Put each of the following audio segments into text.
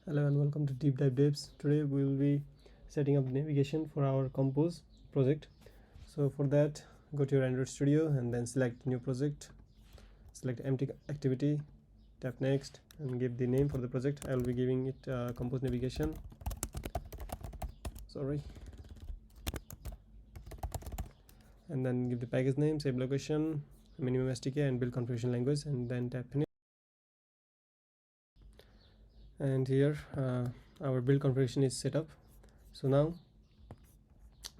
Hello and welcome to Deep Dive Devs. Today we will be setting up navigation for our Compose project. So for that, go to your Android Studio and then select new project, select empty activity, tap next and give the name for the project. I will be giving it Compose navigation. And then give the package name, save location, minimum SDK and build configuration language, and then tap finish. And here our build configuration is set up. So now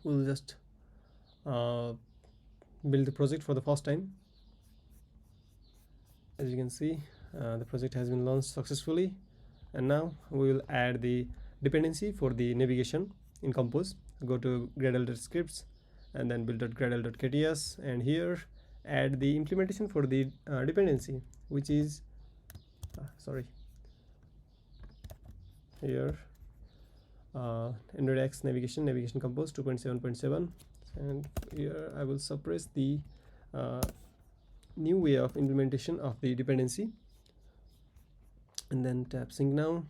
we'll just build the project for the first time. As you can see, the project has been launched successfully, and now we will add the dependency for the navigation in Compose. Go to gradle.scripts and then build.gradle.kts, and here add the implementation for the dependency, which is here Android X navigation Compose 2.7.7, and here I will suppress the new way of implementation of the dependency, and then tap sync now,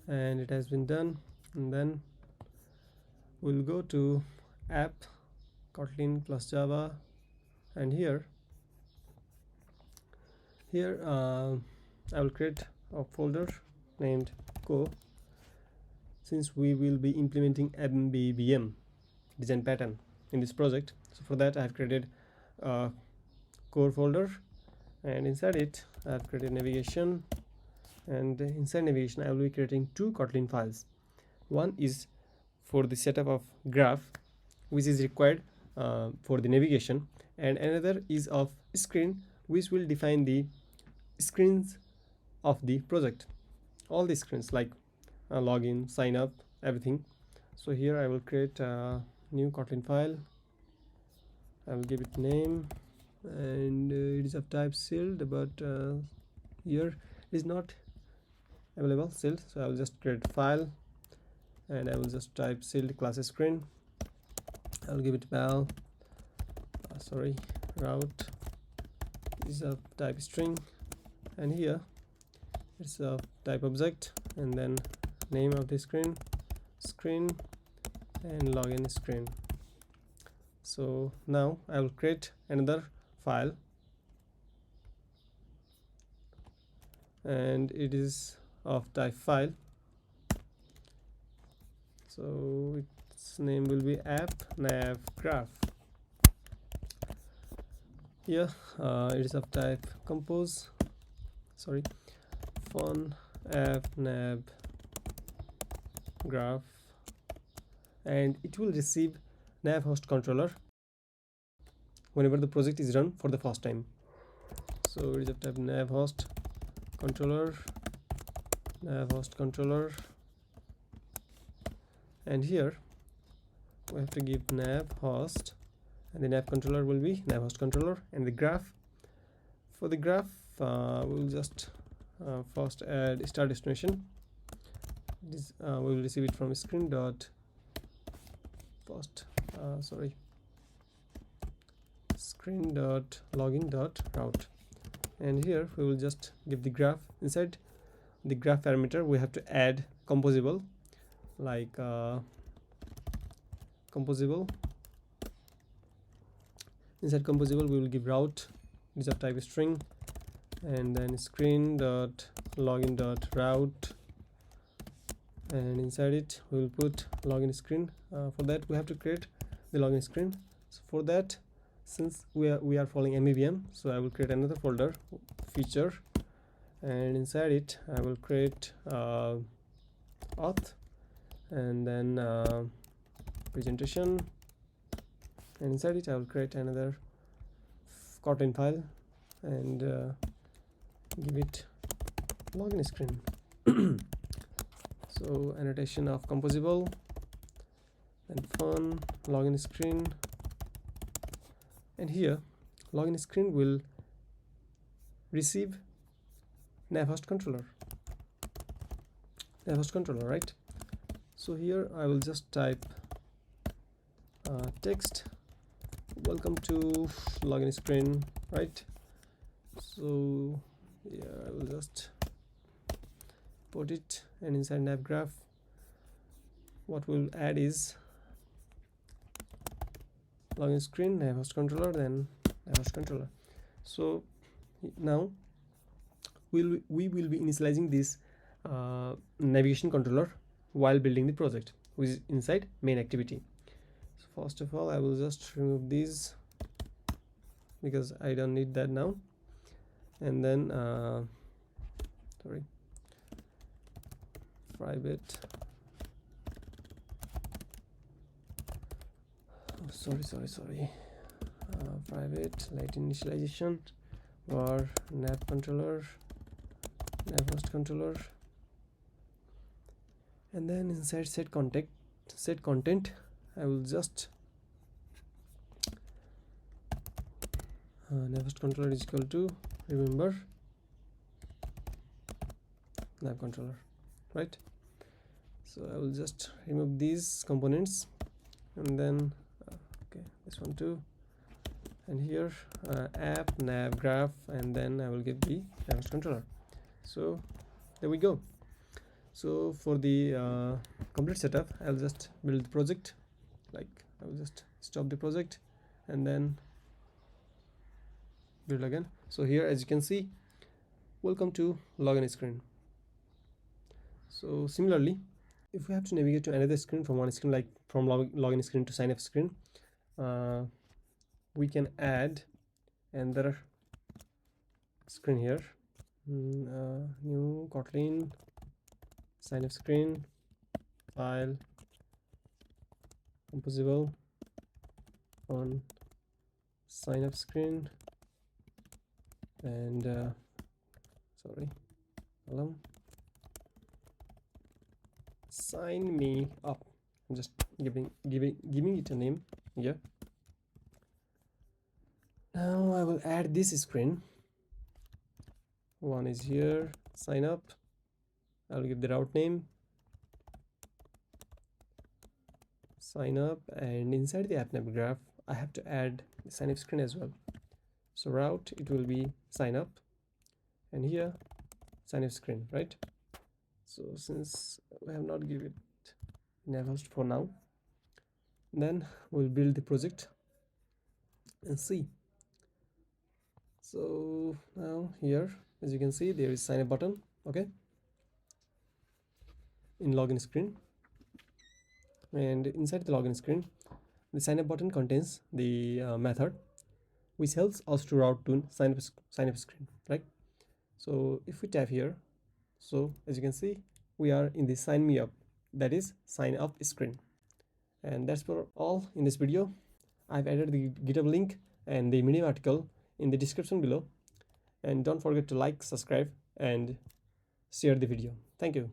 and it has been done. And then we'll go to app Kotlin plus Java, and here I will create a folder named co, since we will be implementing MBBM design pattern in this project. So for that I have created a core folder, and inside it I have created navigation, and inside navigation I will be creating two Kotlin files. One is for the setup of graph, which is required for the navigation, and another is of screen, which will define the screens of the project, all the screens like login, sign up, everything. So here I will create a new Kotlin file. I will give it name, and it is of type sealed, but here it is not available sealed, so I will just create file, and I will just type sealed class screen. I will give it val route is of type string, and here it's of type object, and then name of the screen and login screen. So now I will create another file, and it is of type file, so its name will be app nav graph. Here it is of type compose fun app nav graph, and it will receive nav host controller whenever the project is run for the first time. So it is of type nav host controller, and here we have to give nav host, and the nav controller will be nav host controller, and the graph, for the graph we'll just first add start destination. This we will receive it from screen dot screen dot login dot route, and here we will just give the graph. Inside the graph parameter we have to add composable, like composable. Inside composable we will give route, this of type string, and then screen dot login dot route, and inside it we will put login screen. For that we have to create the login screen. So for that, since we are following MBBM, so I will create another folder, feature, and inside it I will create auth, and then presentation, and inside it I will create another Kotlin file and give it login screen. So annotation of composable and fun login screen, and here login screen will receive nav host controller, right? So here I will just type text welcome to login screen, right? So yeah, I will just put it, and inside nav graph what we'll add is login screen, nav host controller, then nav host controller. So now we will be initializing this navigation controller while building the project, which is inside main activity. So first of all I will just remove these because I don't need that now, and then sorry, private, sorry, private light initialization or nav controller, nav host controller, and then inside set content I will just nav host controller is equal to, remember, nav controller, right? So I will just remove these components, and then okay, this one too, and here app nav graph, and then I will give the nav host controller. So there we go. So for the complete setup I'll just build the project, like I will just stop the project and then build again. So here as you can see, welcome to login screen. So similarly, if we have to navigate to another screen from one screen, like from login screen to sign up screen, we can add another screen here, new Kotlin sign up screen, file, composable on sign up screen, and sorry, column, sign me up. I'm just giving it a name here. Now I will add this screen. One is here, sign up. I'll give the route name, sign up, and inside the app nav graph I have to add the sign up screen as well. So route, it will be sign up, and here sign up screen, right? So since we have not given it nav host for now, then we'll build the project and see. So now here as you can see there is sign up button, okay, in login screen, and inside the login screen the sign up button contains the method which helps us to route to sign up screen, right? So if we tap here, so as you can see we are in the sign me up, that is sign up screen. And that's for all in this video. I've added the GitHub link and the Medium article in the description below, and don't forget to like, subscribe, and share the video. Thank you.